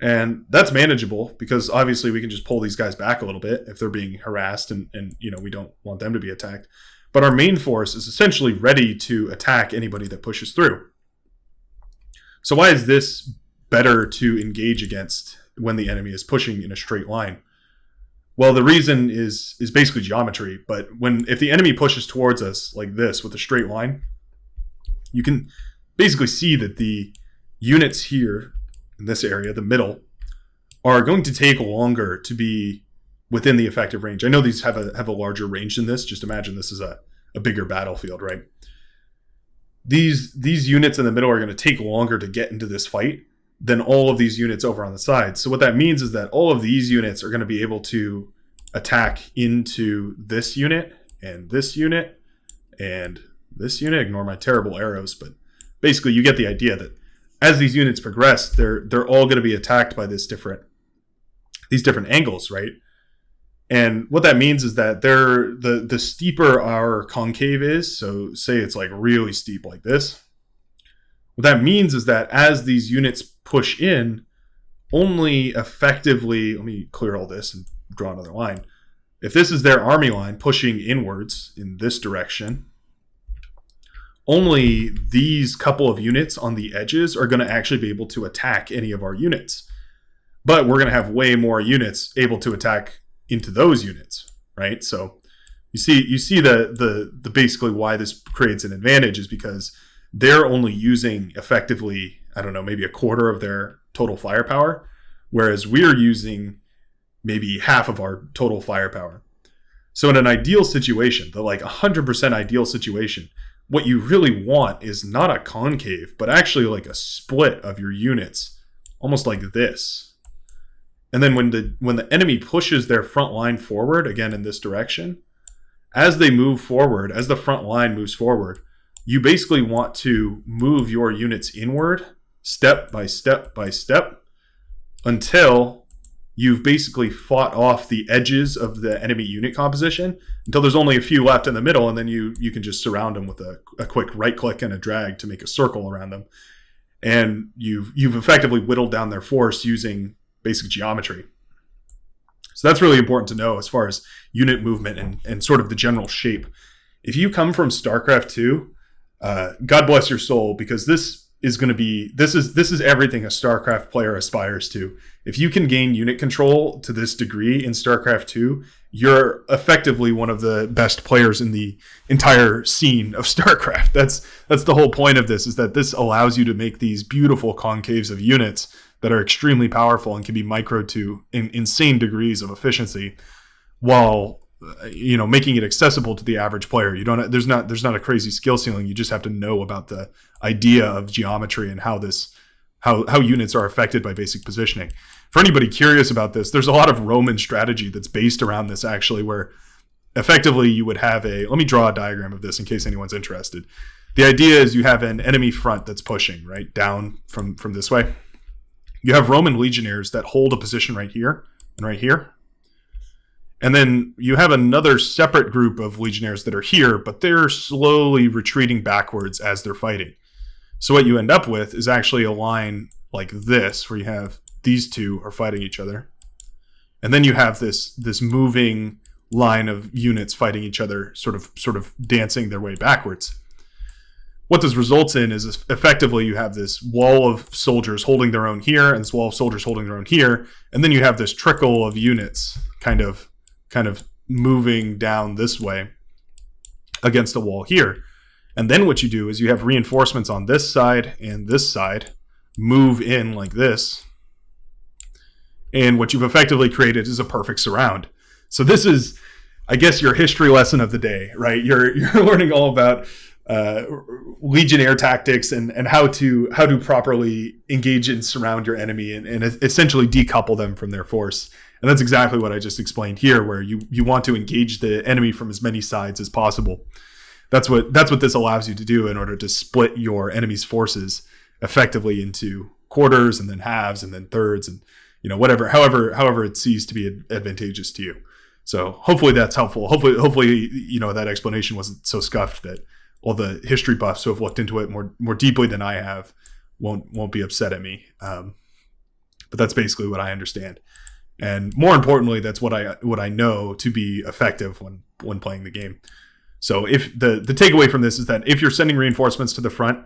And that's manageable because obviously we can just pull these guys back a little bit if they're being harassed and we don't want them to be attacked. But our main force is essentially ready to attack anybody that pushes through. So why is this better to engage against when the enemy is pushing in a straight line? Well, the reason is basically geometry, but if the enemy pushes towards us like this with a straight line, you can basically see that the units here in this area, the middle, are going to take longer to be within the effective range. I know these have a larger range than this. Just imagine this is a bigger battlefield, right? These units in the middle are going to take longer to get into this fight than all of these units over on the side. So what that means is that all of these units are going to be able to attack into this unit and this unit and this unit. Ignore my terrible arrows, but basically you get the idea that as these units progress, they're all going to be attacked by these different angles, right? And what that means is that the steeper our concave is, so say it's like really steep like this, what that means is that as these units push in, only effectively, let me clear all this and draw another line. If this is their army line pushing inwards in this direction, only these couple of units on the edges are going to actually be able to attack any of our units. But we're going to have way more units able to attack into those units, right? So you see the basically why this creates an advantage is because they're only using effectively, I don't know, maybe a quarter of their total firepower, whereas we're using maybe half of our total firepower. So in an ideal situation, the like 100% ideal situation, what you really want is not a concave, but actually like a split of your units, almost like this. And then when the enemy pushes their front line forward, again in this direction, as they move forward, as the front line moves forward, you basically want to move your units inward step by step by step until you've basically fought off the edges of the enemy unit composition until there's only a few left in the middle, and then you can just surround them with a quick right click and a drag to make a circle around them. And you've effectively whittled down their force using basic geometry. So that's really important to know as far as unit movement and sort of the general shape. If you come from StarCraft 2, God bless your soul, because this is everything a StarCraft player aspires to. If you can gain unit control to this degree in StarCraft 2, you're effectively one of the best players in the entire scene of StarCraft. That's the whole point of this, is that this allows you to make these beautiful concaves of units that are extremely powerful and can be microed to insane degrees of efficiency, while making it accessible to the average player. There's not a crazy skill ceiling. You just have to know about the idea of geometry and how units are affected by basic positioning. For anybody curious about this, there's a lot of Roman strategy that's based around this, actually, where effectively you would have let me draw a diagram of this in case anyone's interested. The idea is you have an enemy front that's pushing right down from this way. You have Roman legionnaires that hold a position right here and right here. And then you have another separate group of legionnaires that are here, but they're slowly retreating backwards as they're fighting. So what you end up with is actually a line like this, where you have these two are fighting each other. And then you have this moving line of units fighting each other, sort of dancing their way backwards. What this results in is effectively you have this wall of soldiers holding their own here, and this wall of soldiers holding their own here, and then you have this trickle of units kind of moving down this way against a wall here. And then what you do is you have reinforcements on this side and this side move in like this. And what you've effectively created is a perfect surround. So this is, I guess, your history lesson of the day, right? You're learning all about legionnaire tactics and how to properly engage and surround your enemy and essentially decouple them from their force. And that's exactly what I just explained here, where you want to engage the enemy from as many sides as possible. That's what this allows you to do in order to split your enemy's forces effectively into quarters and then halves and then thirds and however it sees to be advantageous to you. So hopefully that's helpful. Hopefully that explanation wasn't so scuffed that all the history buffs who have looked into it more deeply than I have won't be upset at me. But that's basically what I understand. And more importantly, that's what I know to be effective when playing the game. So if the takeaway from this is that if you're sending reinforcements to the front,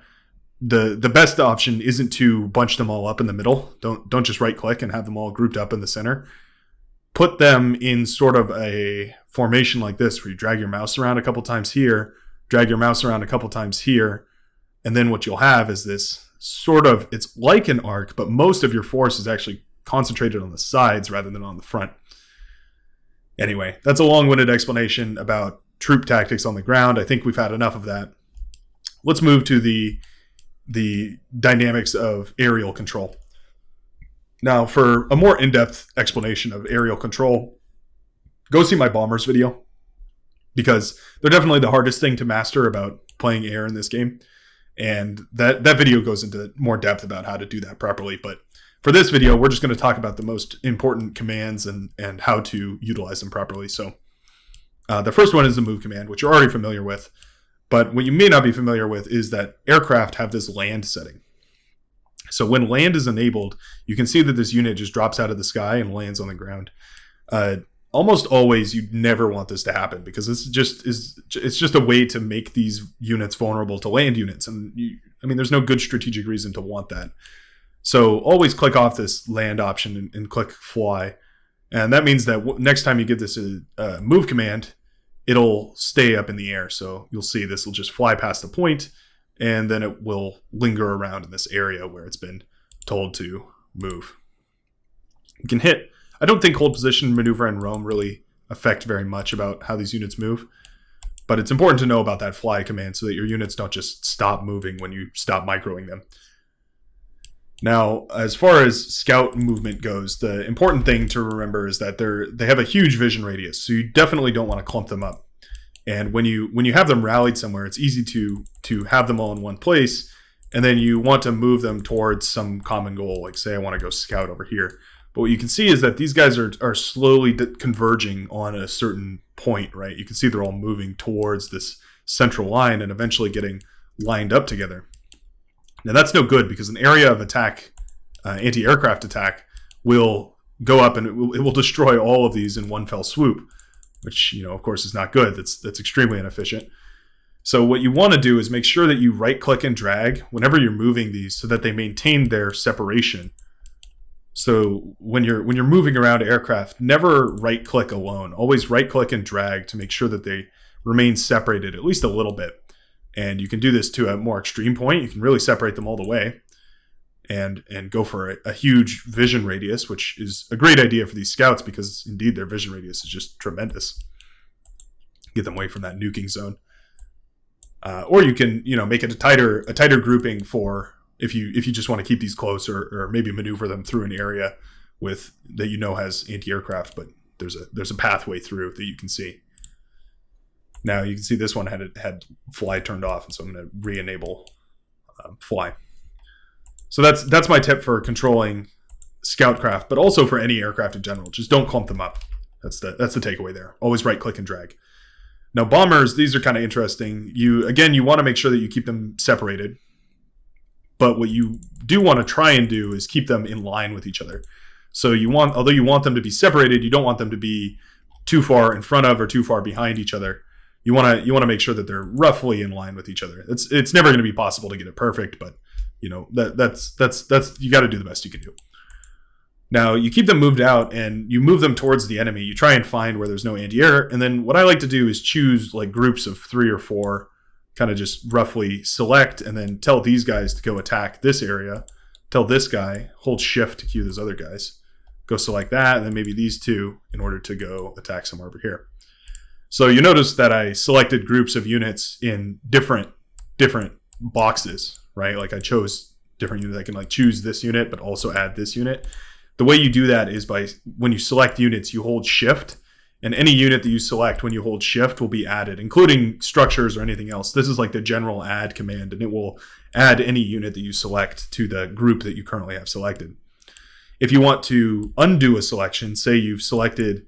the best option isn't to bunch them all up in the middle. Don't just right click and have them all grouped up in the center. Put them in sort of a formation like this, where you drag your mouse around a couple times here, drag your mouse around a couple times here, and then what you'll have is this it's like an arc, but most of your force is actually concentrated on the sides rather than on the front. Anyway, that's a long-winded explanation about troop tactics on the ground. I think we've had enough of that. Let's move to the dynamics of aerial control. Now, for a more in-depth explanation of aerial control, go see my bombers video, because they're definitely the hardest thing to master about playing air in this game. And that video goes into more depth about how to do that properly. But for this video, we're just going to talk about the most important commands and how to utilize them properly. So the first one is the move command, which you're already familiar with. But what you may not be familiar with is that aircraft have this land setting. So when land is enabled, you can see that this unit just drops out of the sky and lands on the ground. Almost always, you never want this to happen, because it's just a way to make these units vulnerable to land units. And there's no good strategic reason to want that. So always click off this land option and click fly. And that means that next time you give this a move command, it'll stay up in the air. So you'll see this will just fly past the point, and then it will linger around in this area where it's been told to move. You can hit. I don't think hold position, maneuver, and roam really affect very much about how these units move, but it's important to know about that fly command so that your units don't just stop moving when you stop microing them. Now, as far as scout movement goes, the important thing to remember is that they have a huge vision radius, so you definitely don't want to clump them up. And when you have them rallied somewhere, it's easy to have them all in one place, and then you want to move them towards some common goal, like say I want to go scout over here. But what you can see is that these guys are slowly converging on a certain point, right? You can see they're all moving towards this central line and eventually getting lined up together. Now that's no good, because an area of attack, anti-aircraft attack, will go up and it will destroy all of these in one fell swoop, which of course is not good. That's extremely inefficient. So what you want to do is make sure that you right click and drag whenever you're moving these so that they maintain their separation. So when you're moving around aircraft, never right click alone. Always right click and drag to make sure that they remain separated at least a little bit. And you can do this to a more extreme point. You can really separate them all the way and go for a huge vision radius, which is a great idea for these scouts because indeed their vision radius is just tremendous. Get them away from that nuking zone. Or you can, make it a tighter grouping for if you just want to keep these close or maybe maneuver them through an area with that has anti-aircraft, but there's a pathway through that you can see. Now you can see this one had fly turned off, and so I'm going to re-enable fly. So that's my tip for controlling scout craft, but also for any aircraft in general. Just don't clump them up. That's the takeaway there. Always right click and drag. Now bombers, these are kind of interesting. You want to make sure that you keep them separated, but what you do want to try and do is keep them in line with each other. So although you want them to be separated, you don't want them to be too far in front of or too far behind each other. You want to make sure that they're roughly in line with each other. It's never going to be possible to get it perfect, but that's you got to do the best you can do. Now you keep them moved out and you move them towards the enemy. You try and find where there's no anti-air, and then what I like to do is choose like groups of 3 or 4, kind of just roughly select, and then tell these guys to go attack this area. Tell this guy, hold shift to cue those other guys. Go select that, and then maybe these 2 in order to go attack somewhere over here. So you notice that I selected groups of units in different boxes, right? Like I chose different units. I can like choose this unit, but also add this unit. The way you do that is by when you select units, you hold shift, and any unit that you select when you hold shift will be added, including structures or anything else. This is like the general add command, and it will add any unit that you select to the group that you currently have selected. If you want to undo a selection, say you've selected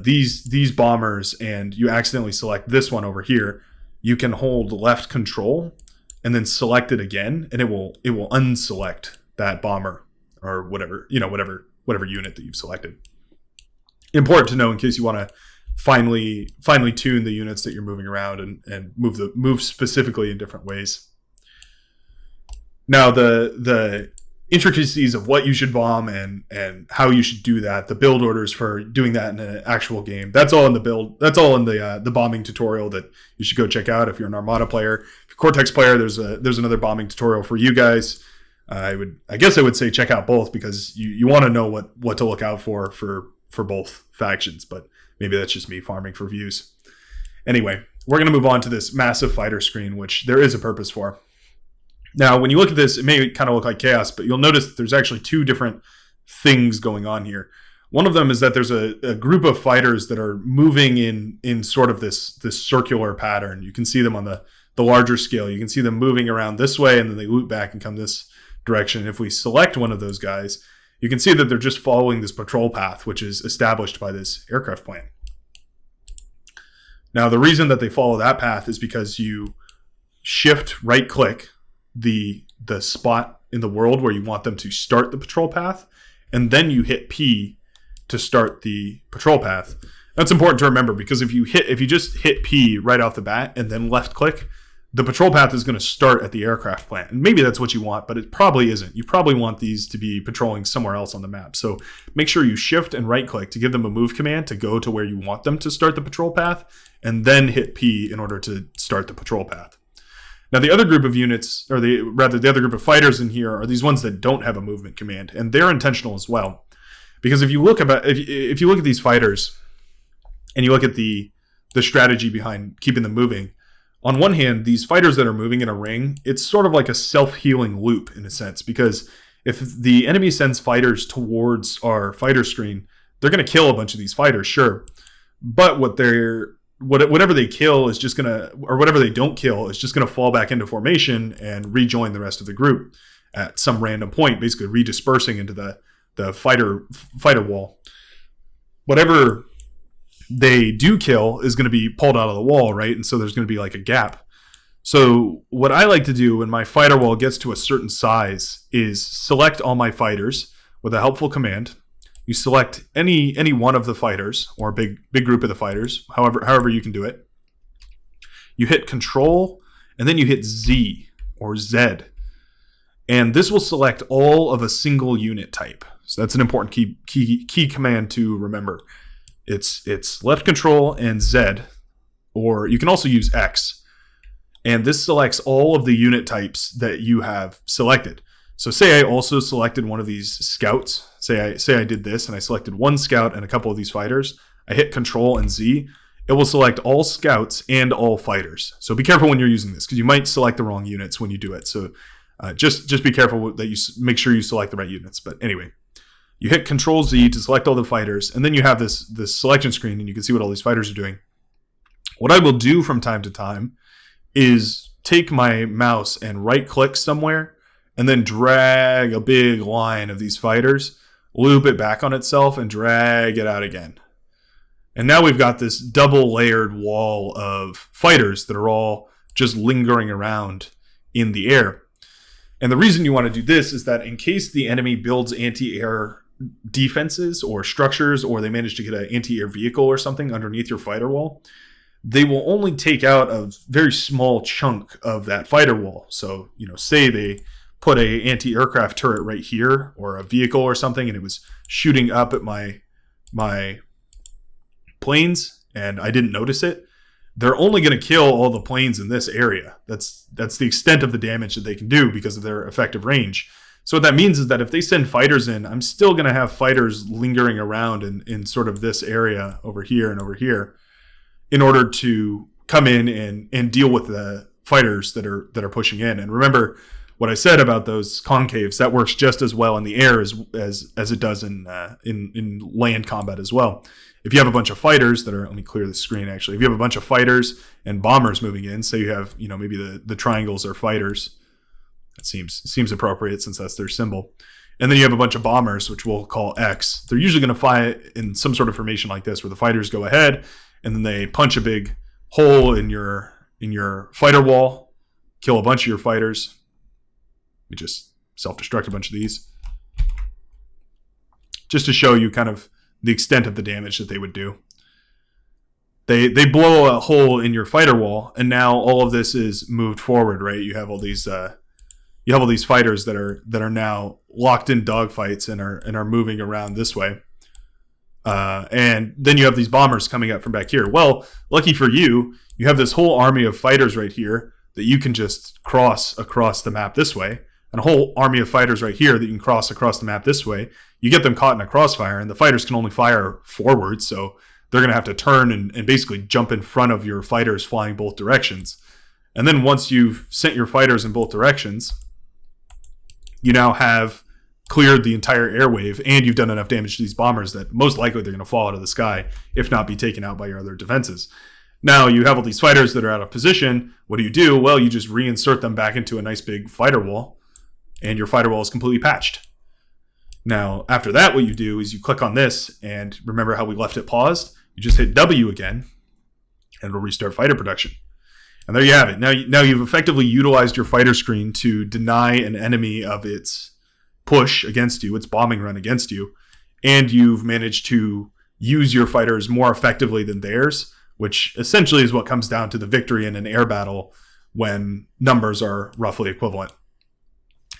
these bombers and you accidentally select this one over here, you can hold left control and then select it again, and it will unselect that bomber or whatever unit that you've selected. Important to know in case you want to finely tune the units that you're moving around and move specifically in different ways. Now the intricacies of what you should bomb and how you should do that, the build orders for doing that in an actual game, that's all in the build. That's all in the bombing tutorial that you should go check out if you're an Armada player. If you're a Cortex player, there's another bombing tutorial for you guys. I guess I would say check out both because you want to know what to look out for both factions, but maybe that's just me farming for views. Anyway, we're going to move on to this massive fighter screen, which there is a purpose for. Now, when you look at this, it may kind of look like chaos, but you'll notice that there's actually 2 different things going on here. One of them is that there's a group of fighters that are moving in sort of this circular pattern. You can see them on the larger scale. You can see them moving around this way, and then they loop back and come this direction. If we select one of those guys, you can see that they're just following this patrol path, which is established by this aircraft plan. Now, the reason that they follow that path is because you shift right-click the spot in the world where you want them to start the patrol path, and then you hit P to start the patrol path. That's important to remember because if you just hit P right off the bat and then left-click, the patrol path is going to start at the aircraft plant. And maybe that's what you want, but it probably isn't. You probably want these to be patrolling somewhere else on the map. So make sure you shift and right-click to give them a move command to go to where you want them to start the patrol path, and then hit P in order to start the patrol path. Now, the other group of units, or the other group of fighters in here are these ones that don't have a movement command, and they're intentional as well. Because if you look at these fighters and you look at the strategy behind keeping them moving, on one hand, these fighters that are moving in a ring, it's sort of like a self-healing loop in a sense, because if the enemy sends fighters towards our fighter screen, they're going to kill a bunch of these fighters, sure. But whatever they kill is just going to, or whatever they don't kill is just going to fall back into formation and rejoin the rest of the group at some random point, basically redispersing into the fighter wall. Whatever they do kill is going to be pulled out of the wall, right? And so there's going to be like a gap. So what I like to do when my fighter wall gets to a certain size is select all my fighters with a helpful command. You select any one of the fighters or a big group of the fighters, however you can do it. you hit Control, and then you hit Z or Z. And this will select all of a single unit type. So that's an important key command to remember. It's left Control and Z, or you can also use X. And this selects all of the unit types that you have selected. So say I also selected one of these scouts. Say I did this and I selected one scout and a couple of these fighters. I hit Control and Z. It will select all scouts and all fighters. So be careful when you're using this because you might select the wrong units when you do it. So just be careful that you make sure you select the right units. But anyway, you hit Control Z to select all the fighters, and then you have this selection screen, and you can see what all these fighters are doing. What I will do from time to time is take my mouse and right-click somewhere, and then drag a big line of these fighters, loop it back on itself, and drag it out again. And now we've got this double-layered wall of fighters that are all just lingering around in the air. And the reason you want to do this is that in case the enemy builds anti-air defenses or structures, or they manage to get an anti-air vehicle or something underneath your fighter wall, they will only take out a very small chunk of that fighter wall. So, say they put a anti-aircraft turret right here, or a vehicle or something, and it was shooting up at my planes, and I didn't notice it. They're only going to kill all the planes in this area. That's the extent of the damage that they can do because of their effective range. So what that means is that if they send fighters in, I'm still going to have fighters lingering around in sort of this area over here and over here in order to come in and deal with the fighters that are pushing in. And remember what I said about those concaves, that works just as well in the air as it does in land combat as well. If you have a bunch of fighters that are, let me clear the screen actually. If you have a bunch of fighters and bombers moving in, say you have, maybe the triangles are fighters. That seems appropriate since that's their symbol. And then you have a bunch of bombers, which we'll call X. They're usually going to fly in some sort of formation like this, where the fighters go ahead and then they punch a big hole in your fighter wall, kill a bunch of your fighters. We just self-destruct a bunch of these. Just to show you kind of the extent of the damage that they would do. They blow a hole in your fighter wall, and now all of this is moved forward, right? You have all these fighters that are now locked in dogfights and are moving around this way. And then you have these bombers coming up from back here. Well, lucky for you, you have this whole army of fighters right here that you can just cross across the map this way, and a whole army of fighters right here that you can cross across the map this way. You get them caught in a crossfire, and the fighters can only fire forward, so they're going to have to turn and basically jump in front of your fighters flying both directions. And then once you've sent your fighters in both directions, you now have cleared the entire airwave, and you've done enough damage to these bombers that most likely they're going to fall out of the sky, if not be taken out by your other defenses. Now you have all these fighters that are out of position. What do? Well, you just reinsert them back into a nice big fighter wall, and your fighter wall is completely patched. Now, after that, what you do is you click on this, and remember how we left it paused? You just hit W again, and it'll restart fighter production. And there you have it. Now you've effectively utilized your fighter screen to deny an enemy of its push against you, its bombing run against you, and you've managed to use your fighters more effectively than theirs, which essentially is what comes down to the victory in an air battle when numbers are roughly equivalent.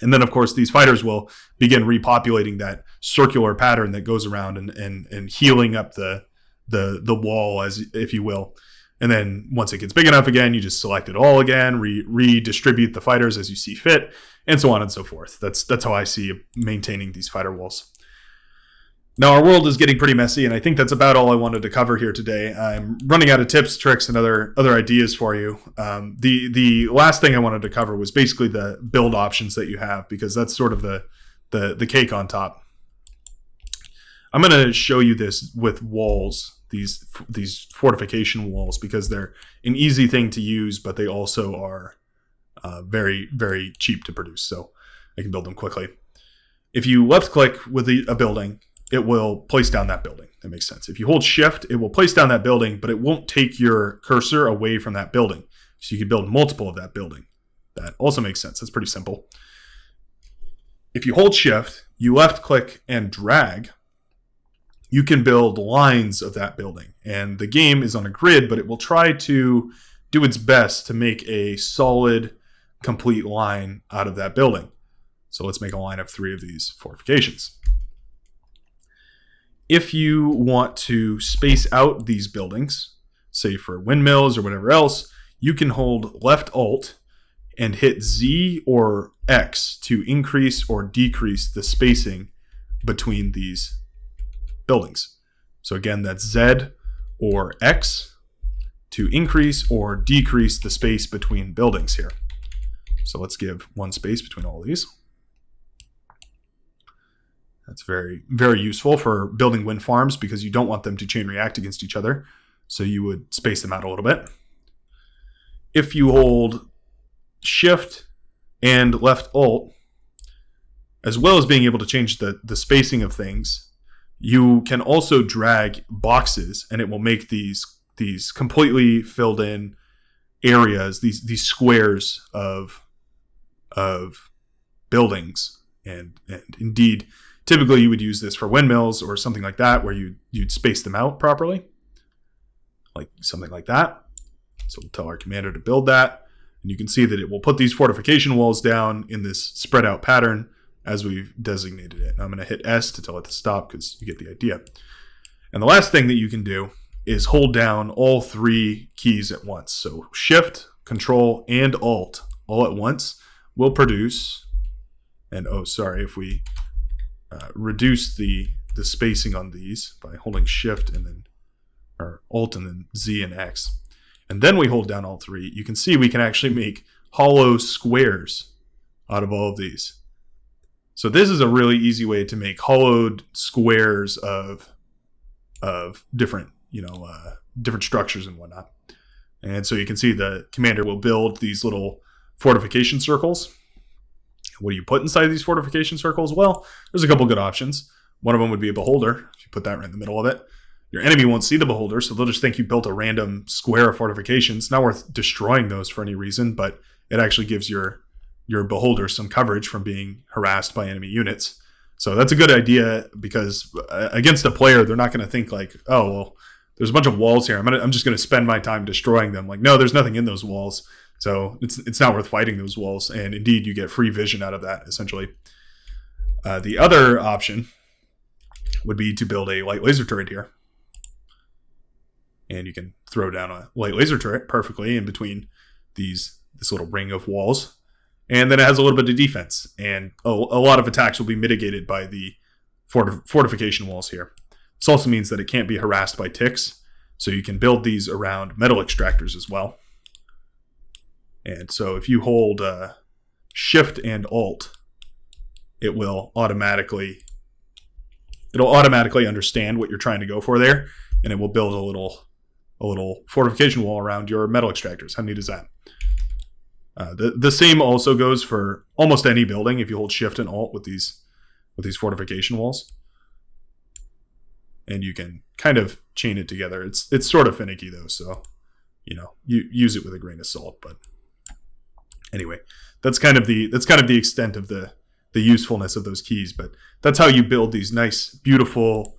And then, of course, these fighters will begin repopulating that circular pattern that goes around and healing up the wall, as if you will. And then once it gets big enough again, you just select it all again, redistribute the fighters as you see fit, and so on and so forth. That's how I see maintaining these fighter walls. Now, our world is getting pretty messy, and I think that's about all I wanted to cover here today. I'm running out of tips, tricks, and other ideas for you. The last thing I wanted to cover was basically the build options that you have, because that's sort of the cake on top. I'm going to show you this with walls, these fortification walls, because they're an easy thing to use, but they also are very, very cheap to produce, so I can build them quickly. If you left-click with a building, it will place down that building. That makes sense. If you hold shift, it will place down that building, but it won't take your cursor away from that building. So you can build multiple of that building. That also makes sense. That's pretty simple. If you hold shift, you left click and drag, you can build lines of that building. And the game is on a grid, but it will try to do its best to make a solid, complete line out of that building. So let's make a line of 3 of these fortifications. If you want to space out these buildings, say for windmills or whatever else, you can hold left Alt and hit Z or X to increase or decrease the spacing between these buildings. So again, that's Z or X to increase or decrease the space between buildings here. So let's give 1 space between all of these. That's very, very useful for building wind farms because you don't want them to chain react against each other. So you would space them out a little bit. If you hold Shift and left Alt, as well as being able to change the spacing of things, you can also drag boxes and it will make these completely filled in areas, these squares of buildings. And indeed, typically you would use this for windmills or something like that where you'd space them out properly, like something like that. So we'll tell our commander to build that. And you can see that it will put these fortification walls down in this spread out pattern as we've designated it. Now I'm going to hit S to tell it to stop because you get the idea. And the last thing that you can do is hold down all 3 keys at once. So Shift, Control, and Alt all at once will produce, and if we reduce the spacing on these by holding Shift and then, or Alt and then Z and X, and then we hold down all 3, you can see we can actually make hollow squares out of all of these. So this is a really easy way to make hollowed squares of different, different structures and whatnot. And so you can see the commander will build these little fortification circles. What do you put inside these fortification circles? Well, there's a couple good options. One of them would be a beholder. If you put that right in the middle of it, your enemy won't see the beholder, so they'll just think you built a random square of fortifications. It's not worth destroying those for any reason, but it actually gives your beholder some coverage from being harassed by enemy units. So that's a good idea because against a player, they're not going to think like, oh, well, there's a bunch of walls here. I'm just going to spend my time destroying them. Like, no, there's nothing in those walls. So it's not worth fighting those walls. And indeed, you get free vision out of that, essentially. The other option would be to build a light laser turret here. And you can throw down a light laser turret perfectly in between this little ring of walls. And then it has a little bit of defense. And a lot of attacks will be mitigated by the fortification walls here. This also means that it can't be harassed by ticks. So you can build these around metal extractors as well. And so if you hold Shift and Alt, it'll automatically understand what you're trying to go for there. And it will build a little fortification wall around your metal extractors. How neat is that? The same also goes for almost any building if you hold Shift and Alt with these fortification walls. And you can kind of chain it together. It's sort of finicky though, so you use it with a grain of salt. But anyway, that's kind of the extent of the usefulness of those keys. But that's how you build these nice, beautiful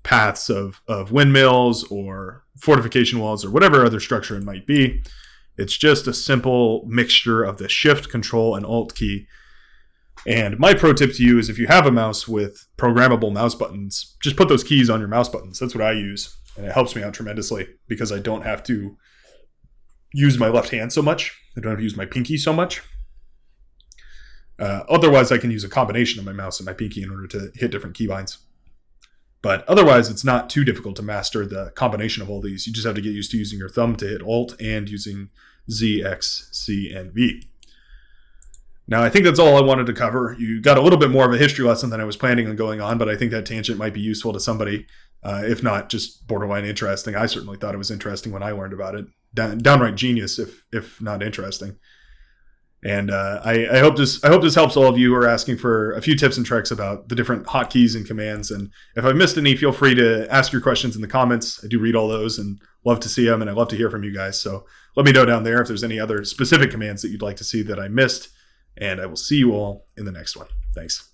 paths of windmills or fortification walls or whatever other structure it might be. It's just a simple mixture of the Shift, Control, and Alt key. And my pro tip to you is if you have a mouse with programmable mouse buttons, just put those keys on your mouse buttons. That's what I use. And it helps me out tremendously because I don't have to use my left hand so much. I don't have to use my pinky so much. Otherwise, I can use a combination of my mouse and my pinky in order to hit different keybinds. But otherwise, it's not too difficult to master the combination of all these. You just have to get used to using your thumb to hit Alt and using Z, X, C, and V. Now, I think that's all I wanted to cover. You got a little bit more of a history lesson than I was planning on going on, but I think that tangent might be useful to somebody, if not just borderline interesting. I certainly thought it was interesting when I learned about it. Downright genius, if not interesting. And I hope this helps all of you who are asking for a few tips and tricks about the different hotkeys and commands. And if I've missed any, feel free to ask your questions in the comments. I do read all those and love to see them, and I love to hear from you guys. So let me know down there if there's any other specific commands that you'd like to see that I missed. And I will see you all in the next one. Thanks.